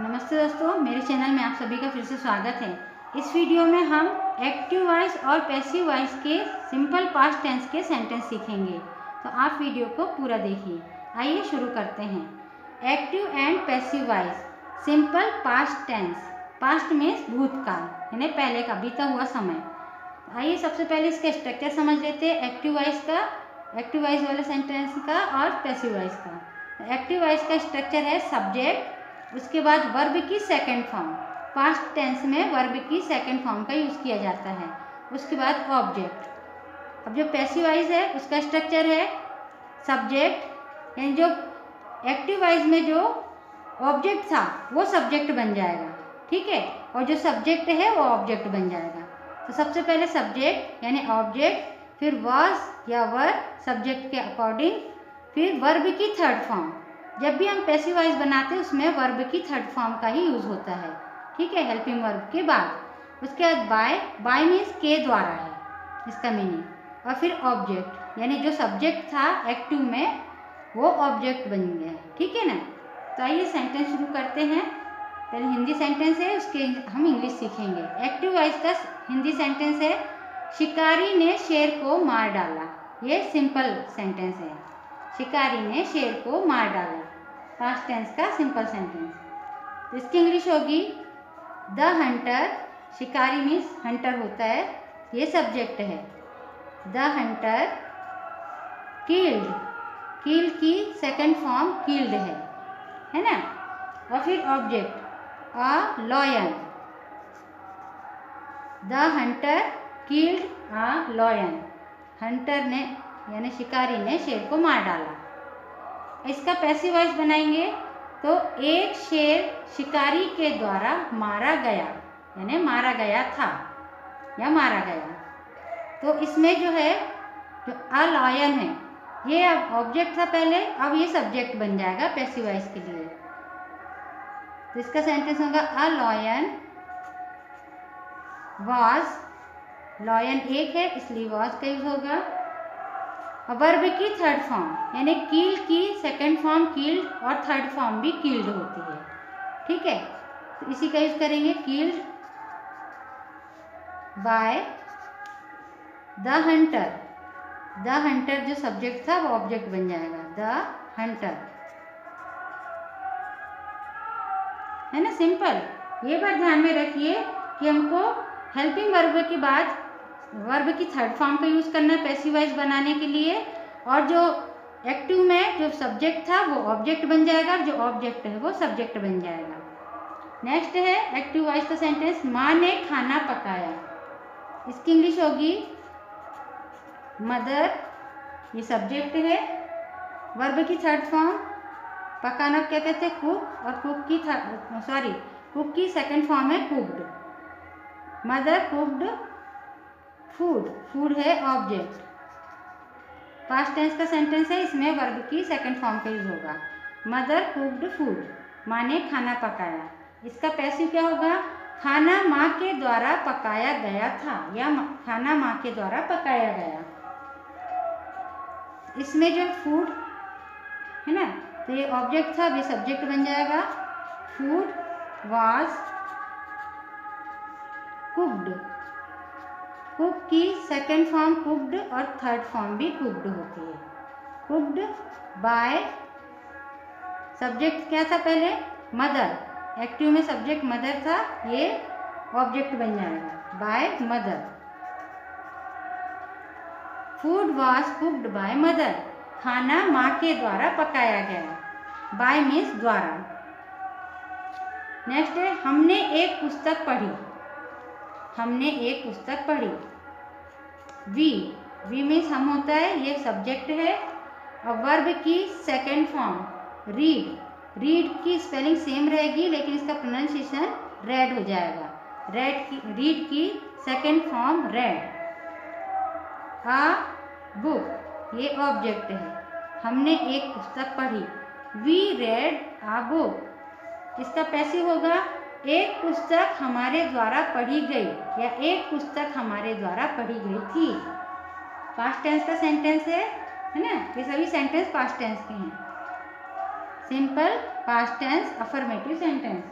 नमस्ते दोस्तों, मेरे चैनल में आप सभी का फिर से स्वागत है। इस वीडियो में हम एक्टिव वॉइस और पैसिव वॉइस के सिंपल पास्ट टेंस के सेंटेंस सीखेंगे, तो आप वीडियो को पूरा देखिए। आइए शुरू करते हैं। Active and passive voice, simple past tense. Past means भूतकाल, यानी पहले का बीता हुआ समय। आइए सबसे पहले इसका स्ट्रक्चर समझ लेते हैं, एक्टिव वॉइस का, एक्टिव वॉइस वाले सेंटेंस का और पैसिव वॉइस का। एक्टिव वॉइस का स्ट्रक्चर है सब्जेक्ट, उसके बाद वर्ब की सेकंड फॉर्म। पास्ट टेंस में वर्ब की सेकंड फॉर्म का यूज़ किया जाता है। उसके बाद ऑब्जेक्ट। अब जो पैसिव वॉइस है उसका स्ट्रक्चर है सब्जेक्ट, यानी जो एक्टिव वॉइस में जो ऑब्जेक्ट था वो सब्जेक्ट बन जाएगा, ठीक है, और जो सब्जेक्ट है वो ऑब्जेक्ट बन जाएगा। तो सबसे पहले सब्जेक्ट यानी ऑब्जेक्ट, फिर वॉज या वर सब्जेक्ट के अकॉर्डिंग, फिर वर्ब की थर्ड फॉर्म। जब भी हम पैसिव वॉइस बनाते हैं उसमें वर्ब की थर्ड फॉर्म का ही यूज़ होता है, ठीक है, हेल्पिंग वर्ब के बाद। उसके बाद बाय मीन्स के द्वारा है इसका मीनिंग, और फिर ऑब्जेक्ट यानी जो सब्जेक्ट था एक्टिव में वो ऑब्जेक्ट बन गया है, ठीक है ना। तो आइए सेंटेंस शुरू करते हैं। पहले हिंदी सेंटेंस है, उसके हम इंग्लिश सीखेंगे। एक्टिव वॉइस का हिंदी सेंटेंस है शिकारी ने शेर को मार डाला। ये सिंपल सेंटेंस है, शिकारी ने शेर को मार डाला, पास्ट टेंस का सिंपल सेंटेंस। तो इसकी इंग्लिश होगी द हंटर। शिकारी मीन्स हंटर होता है, ये सब्जेक्ट है। द हंटर किल्ड, किल की सेकंड फॉर्म किल्ड है ना। और फिर object a lion. The hunter killed a lion, Hunter ने यानी शिकारी ने शेर को मार डाला। इसका पैसिव वॉइस बनाएंगे तो एक शेर शिकारी के द्वारा मारा गया, यानी मारा गया था या मारा गया। तो इसमें जो है जो अ लॉयन है ये अब ऑब्जेक्ट था पहले, अब ये सब्जेक्ट बन जाएगा पैसिव वॉइस के लिए। तो इसका सेंटेंस होगा अ लॉयन वॉज, लॉयन एक है इसलिए वॉज का यूज होगा। वर्ब की थर्ड फॉर्म यानी कील की सेकंड फॉर्म कील्ड और थर्ड फॉर्म भी कील्ड होती है, ठीक है। तो इसी का यूज करेंगे killed by the hunter. The hunter जो सब्जेक्ट था वो ऑब्जेक्ट बन जाएगा, द हंटर, है ना, सिंपल। ये बात ध्यान में रखिए कि हमको हेल्पिंग वर्ब के बाद वर्ब की थर्ड फॉर्म का यूज़ करना है पैसिव वॉइस बनाने के लिए, और जो एक्टिव में जो सब्जेक्ट था वो ऑब्जेक्ट बन जाएगा और जो ऑब्जेक्ट है वो सब्जेक्ट बन जाएगा। नेक्स्ट है एक्टिव वॉइस का सेंटेंस माँ ने खाना पकाया। इसकी इंग्लिश होगी मदर, ये सब्जेक्ट है। वर्ब की थर्ड फॉर्म पकाना क्या कहते हैं, कुक, और कुक की सेकंड फॉर्म है cooked. Mother cooked food, food है ऑब्जेक्ट। पास्ट टेंस का सेंटेंस है, इसमें वर्ब की सेकंड फॉर्म का यूज होगा। मदर कुक्ड फूड, माँ ने खाना पकाया। इसका पैसिव क्या होगा, खाना माँ के द्वारा पकाया गया था या खाना माँ के द्वारा पकाया गया। इसमें जो फूड है ना, तो ये ऑब्जेक्ट था, ये सब्जेक्ट बन जाएगा। फूड वाज कुक्ड, कुक की सेकंड फॉर्म कुक्ड और थर्ड फॉर्म भी कुक्ड होती है। कुक्ड बाय, सब्जेक्ट क्या था पहले, मदर, एक्टिव में सब्जेक्ट मदर था, ये ऑब्जेक्ट बन जाएगा by mother. Food was cooked by mother, खाना माँ के द्वारा पकाया गया। बाय मीन्स द्वारा। नेक्स्ट है हमने एक पुस्तक पढ़ी। हमने एक पुस्तक पढ़ी। वी मीन्स हम होता है, ये सब्जेक्ट है। और वर्ब की सेकंड फॉर्म रीड, रीड की स्पेलिंग सेम रहेगी लेकिन इसका प्रोनाउंसिएशन रेड हो जाएगा। रीड की सेकंड फॉर्म रेड। आ बुक, ये ऑब्जेक्ट है, हमने एक पुस्तक पढ़ी। वी रेड आ बुक, इसका पैसिव होगा एक पुस्तक हमारे द्वारा पढ़ी गई या एक पुस्तक हमारे द्वारा पढ़ी गई थी। पास्ट टेंस का सेंटेंस है ना, ये सभी सेंटेंस पास्ट टेंस के हैं। Simple past tense affirmative sentence.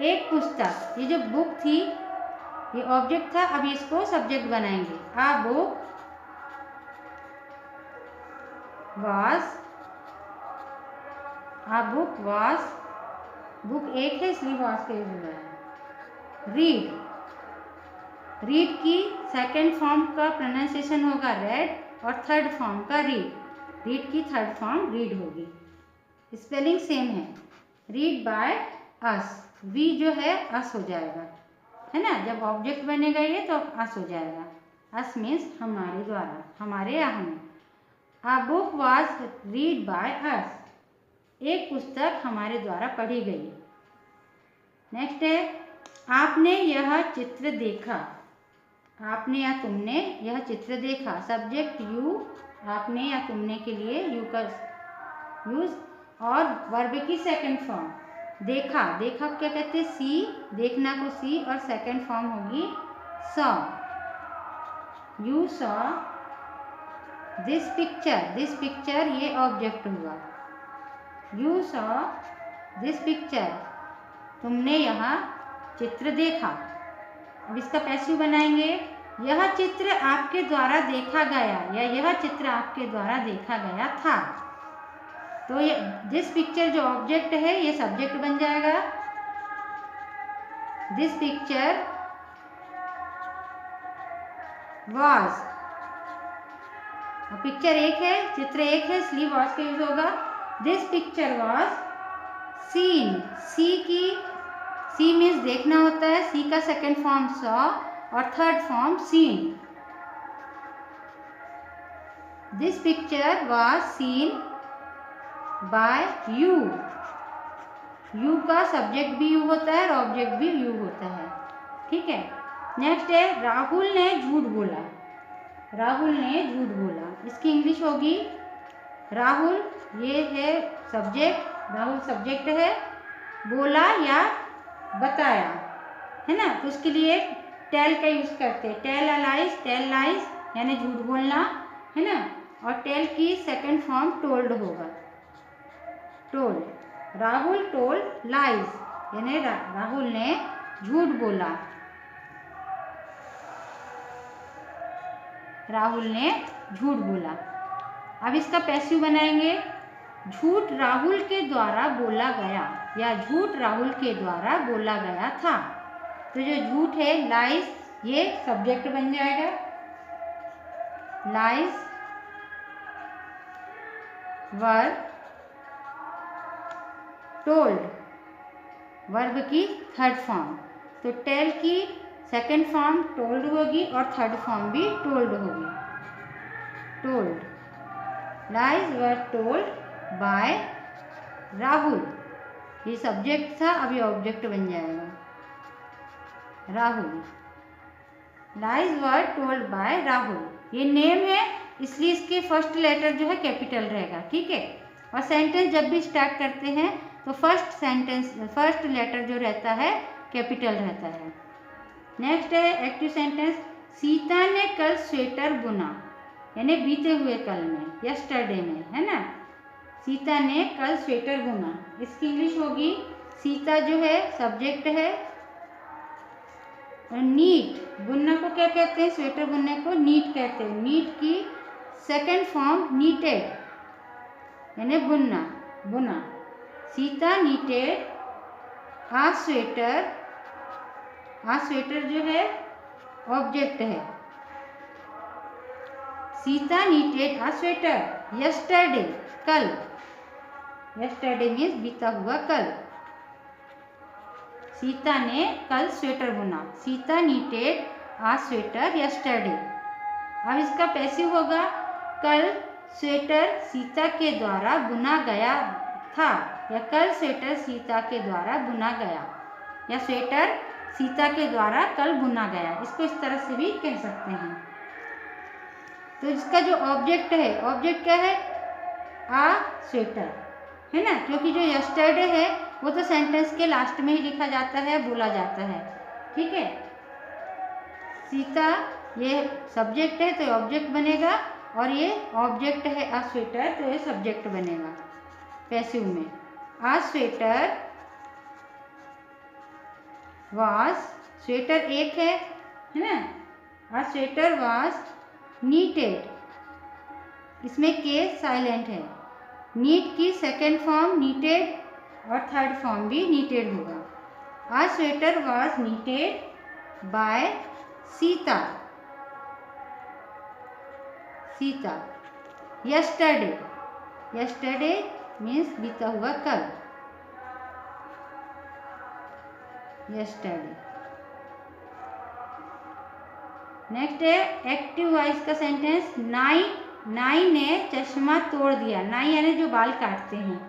एक पुस्तक, ये जो बुक थी ये ऑब्जेक्ट था, अब इसको सब्जेक्ट बनाएंगे। आ बुक वाज, बुक एक है इसलिए वाज का यूज हो रहा है। रीड की सेकंड फॉर्म का प्रोनाउंसिएशन होगा रेड और थर्ड फॉर्म का रीड की थर्ड फॉर्म रीड होगी। स्पेलिंग सेम है। रीड बाय अस, वी जो है अस हो जाएगा, है ना, जब ऑब्जेक्ट बनेगा ये तो अस हो जाएगा। अस मीन्स हमारे द्वारा, हमारे या हमें। A book was read by us, एक पुस्तक हमारे द्वारा पढ़ी गई। नेक्स्ट है आपने यह चित्र देखा, आपने या तुमने यह चित्र देखा। सब्जेक्ट यू, आपने या तुमने के लिए यू का यूज, और वर्ब की सेकंड फॉर्म देखा, देखा क्या कहते हैं सी, देखना को सी, और सेकंड फॉर्म होगी saw. You saw this picture ये ऑब्जेक्ट हुआ। यू सॉ दिस पिक्चर, तुमने यह चित्र देखा। अब इसका पैसिव बनाएंगे। यह चित्र आपके द्वारा देखा गया, या यह चित्र आपके द्वारा देखा गया था। तो ये दिस पिक्चर जो ऑब्जेक्ट है ये सब्जेक्ट बन जाएगा। दिस पिक्चर वाज, पिक्चर एक है, चित्र एक है, इसलिए वाज का यूज होगा। This picture was seen, see means देखना होता है, सी का सेकंड फॉर्म सॉ और third form seen. This picture was seen by you, you का सब्जेक्ट भी यू होता है और ऑब्जेक्ट भी यू होता है। ठीक है। नेक्स्ट है राहुल ने झूठ बोला, राहुल ने झूठ बोला, इसकी इंग्लिश होगी राहुल, ये है सब्जेक्ट, राहुल सब्जेक्ट है, बोला या बताया, है ना, तो उसके लिए टेल का यूज करते हैं। टेल लाइज यानी झूठ बोलना, है ना, और टेल की सेकंड फॉर्म टोल्ड होगा, टोल्ड। राहुल टोल्ड लाइज यानी राहुल ने झूठ बोला, राहुल ने झूठ बोला। अब इसका पैसिव बनाएंगे। झूठ राहुल के द्वारा बोला गया, या झूठ राहुल के द्वारा बोला गया था। तो जो झूठ है लाइज, ये सब्जेक्ट बन जाएगा। लाइज वर्ब टोल्ड, वर्ब की थर्ड फॉर्म, तो टेल की सेकंड फॉर्म टोल्ड होगी और थर्ड फॉर्म भी टोल्ड होगी। Told, lies were told by Rahul, ये सब्जेक्ट था, अभी ऑब्जेक्ट बन जाएगा Rahul. Lies were told by Rahul, ये नेम है इसलिए इसके फर्स्ट लेटर जो है कैपिटल रहेगा। ठीक है। और सेंटेंस जब भी स्टार्ट करते हैं तो फर्स्ट लेटर जो रहता है कैपिटल रहता है। नेक्स्ट है एक्टिव सेंटेंस। सीता ने कल स्वेटर बुना, यानी बीते हुए कल में, यस्टरडे में, है ना। सीता ने कल स्वेटर बुना, इसकी इंग्लिश होगी सीता जो है सब्जेक्ट है, नीट, बुनना को क्या कहते हैं, स्वेटर बुनने को नीट कहते हैं। नीट की सेकंड फॉर्म नीटेड यानी बुनना, बुना। सीता नीटेड आ स्वेटर, आ स्वेटर जो है ऑब्जेक्ट है। सीता नीटेड आ स्वेटर यस्टरडे, कल, यस्टरडे मीन्स बीता हुआ कल। सीता ने कल स्वेटर बुना, सीता नीटेड आ स्वेटर यस्टरडे। अब इसका पैसिव होगा कल स्वेटर सीता के द्वारा बुना गया था, या कल स्वेटर सीता के द्वारा बुना गया, या स्वेटर सीता के द्वारा कल बुना गया, इसको इस तरह से भी कह सकते हैं। तो इसका जो ऑब्जेक्ट है, ऑब्जेक्ट क्या है, आ स्वेटर, है ना, क्योंकि जो यस्टरडे है वो तो सेंटेंस के लास्ट में ही लिखा जाता है, बोला जाता है। ठीक है। सीता ये सब्जेक्ट है तो ऑब्जेक्ट बनेगा, और ये ऑब्जेक्ट है आ स्वेटर तो ये सब्जेक्ट बनेगा पैसिव में। आ स्वेटर वाज, स्वेटर एक है ना, अ स्वेटर वाज नीटेड, इसमें केस साइलेंट है। नीट की सेकेंड फॉर्म नीटेड और थर्ड फॉर्म भी नीटेड होगा। A sweater was knitted by Sita, Sita. Yesterday, yesterday means बीता हुआ कल, यस्टरडे। नेक्स्ट है एक्टिव वॉइस का सेंटेंस। नाई, नाई ने चश्मा तोड़ दिया। नाई यानी जो बाल काटते हैं,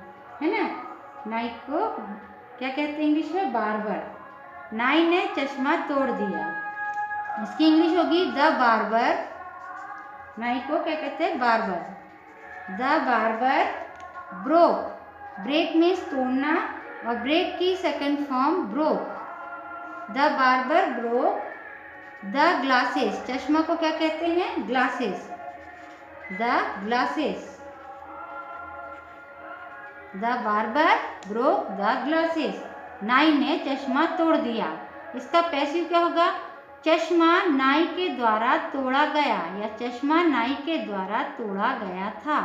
है ना, नाई को क्या कहते हैं इंग्लिश में? बार्बर। नाई ने चश्मा तोड़ दिया, इसकी इंग्लिश होगी द बार्बर। नाई को क्या कहते हैं? Barber. The barber broke, break means तोड़ना और ब्रेक की second form broke. The barber broke the glasses, चश्मा को क्या कहते हैं? Glasses. The glasses, the barber broke the glasses. नाई ने चश्मा तोड़ दिया, इसका पैसिव क्या होगा? चश्मा नाई के द्वारा तोड़ा गया, या चश्मा नाई के द्वारा तोड़ा गया था,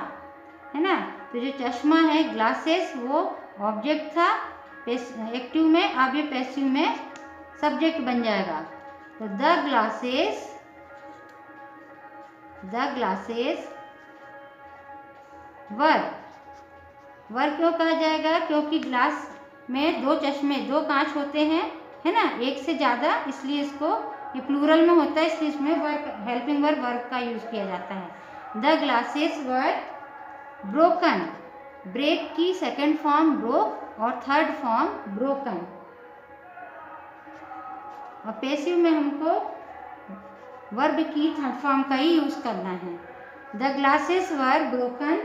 है ना। तो जो चश्मा है ग्लासेस वो ऑब्जेक्ट था एक्टिव में, अब ये पैसिव में सब्जेक्ट बन जाएगा। तो द ग्लासेस, द ग्लासेस वर क्यों कहा जाएगा? क्योंकि ग्लास में दो चश्मे, दो कांच होते हैं, है ना, एक से ज़्यादा, इसलिए इसको ये प्लूरल में होता है, इसलिए इसमें वर्क, हेल्पिंग वर्ब का यूज़ किया जाता है। The glasses were broken, break की सेकंड फॉर्म ब्रोक और थर्ड फॉर्म ब्रोकन। और पैसिव में हमको वर्ब की थर्ड फॉर्म का ही यूज़ करना है। The glasses were broken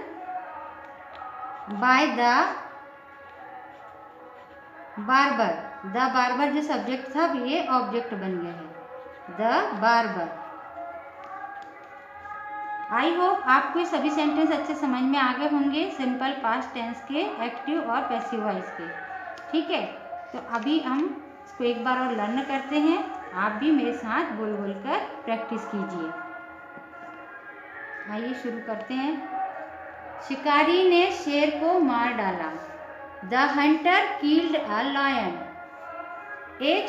by the barber, the barber जो सब्जेक्ट था ये ऑब्जेक्ट बन गया है, द बार्बर। आई होप आपको ये सभी सेंटेंस अच्छे समझ में आ गए होंगे, सिंपल पास्ट टेंस के, एक्टिव और पैसिव वॉइस के। ठीक है, तो अभी हम इसको एक बार और लर्न करते हैं। आप भी मेरे साथ बोल बोल कर प्रैक्टिस कीजिए। आइए शुरू करते हैं। शिकारी ने शेर को मार डाला। The hunter killed a lion, एक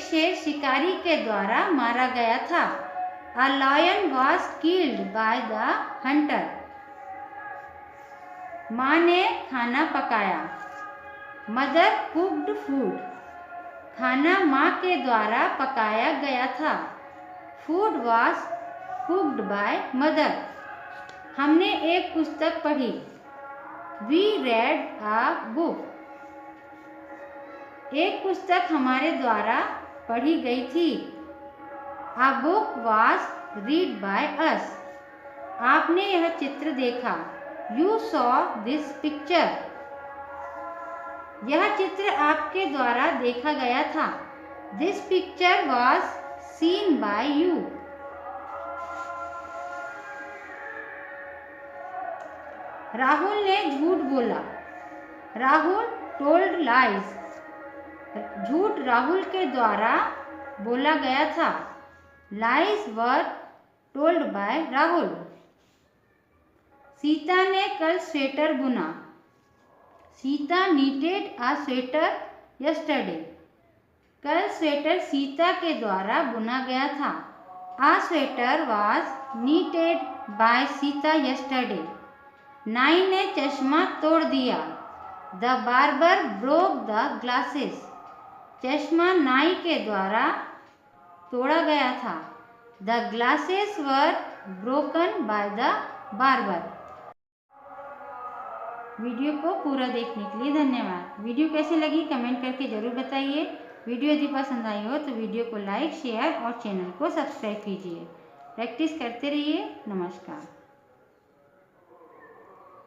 शेर शिकारी के द्वारा मारा गया था। A lion was killed by the hunter, माँ ने खाना पकाया। मदर कुक्ड फूड, खाना माँ के द्वारा पकाया गया था। Food was cooked by mother, हमने एक पुस्तक पढ़ी। वी रेड अ बुक, एक पुस्तक हमारे द्वारा पढ़ी गई थी। A book was read by अस, आपने यह चित्र देखा। यू सॉ दिस पिक्चर, यह चित्र आपके द्वारा देखा गया था। This picture was seen by you, Rahul ने झूठ बोला। राहुल टोल्ड लाइज, झूठ राहुल के द्वारा बोला गया था। Lies were told by Rahul. Sita ने कल स्वेटर बुना। Sita knitted a sweater yesterday, कल स्वेटर सीता के द्वारा बुना गया था। A sweater was knitted by Sita yesterday. नाई ने चश्मा तोड़ दिया। The barber broke the glasses, चश्मा नाई के द्वारा तोड़ा गया था। The glasses were broken by the barber. Video को पूरा देखने के लिए धन्यवाद। वीडियो कैसी लगी कमेंट करके ज़रूर बताइए। वीडियो यदि पसंद आई हो तो वीडियो को लाइक, शेयर और चैनल को सब्सक्राइब कीजिए। प्रैक्टिस करते रहिए। नमस्कार।